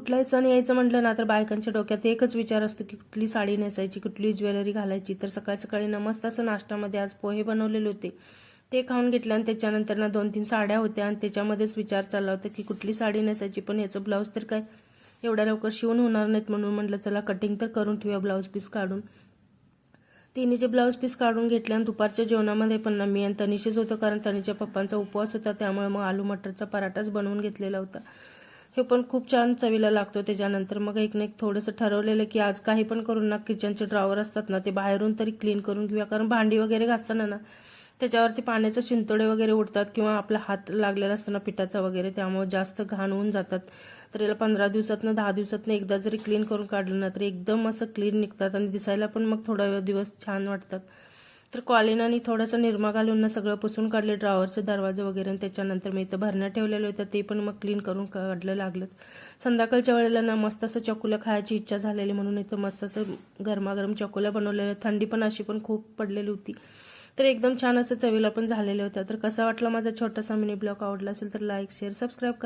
कुठलाही सण यायचं म्हटलं ना तर बायकांच्या डोक्यात एकच विचार असतो की कुठली साडी नेसायची, कुठली ज्वेलरी घालायची. तर सकाळी सकाळी मस्त असं नाश्त्यामध्ये आज पोहे बनवलेले होते, ते खाऊन घेतले. आणि त्याच्यानंतर ना 2-3 साड्या होत्या आणि त्याच्यामध्येच विचार चालला होता की कुठली साडी नेसायची. पण याचं ब्लाऊज तर काय एवढ्या लवकर शिवून होणार नाहीत, म्हणून म्हटलं चला कटिंग तर करून ठेवूया ब्लाऊज पीस काढून. तिन्हीचे ब्लाऊज पीस काढून घेतले. आणि दुपारच्या जेवणामध्ये पण ना मी आणि तनिषेच होतं, कारण तनिषच्या पप्पांचा उपवास होता, त्यामुळे मग आलू मटरचा पराठाच बनवून घेतलेला होता. हे पण खूप छान चवीला लागतो. त्याच्यानंतर मग एक थोडंसं ठरवलेलं की आज काही पण करून ना किचनचे ड्रॉवर असतात ना ते बाहेरून तरी क्लीन करून घेऊया, कारण भांडी वगैरे घासताना ना त्याच्यावरती पाण्याचे शिंतोडे वगैरे उडतात किंवा आपला हात लागलेला असतो ना पिठाचा वगैरे, त्यामुळे जास्त घाण होऊन जातात. तर याला 15 दिवसातनं 10 दिवसातनं एकदा जरी क्लीन करून काढलं ना तर एकदम असं क्लीन निघतात आणि दिसायला पण मग थोडा दिवस छान वाटतात. तर कॉलिनाने थोडंसं निरमा घालून ना सगळं पुसून काढले, ड्रॉवरचे दरवाजे वगैरे. आणि त्याच्यानंतर मी इथं भरण्या ठेवलेल्या होत्या ते पण मग क्लीन करून काढलं लागलं. संध्याकाळच्या वेळेला ना मस्त असं चकुल्या खायची इच्छा झालेली, म्हणून इथं मस्त असं गरमागरम चकुल्या बनवलेल्या. थंडी पण अशी पण खूप पडलेली होती, तर एकदम छान असं चवीला पण झालेल्या होत्या. तर कसा वाटला माझा छोटासा मिनी ब्लॉग, आवडला असेल तर लाईक शेअर सबस्क्राईब करा.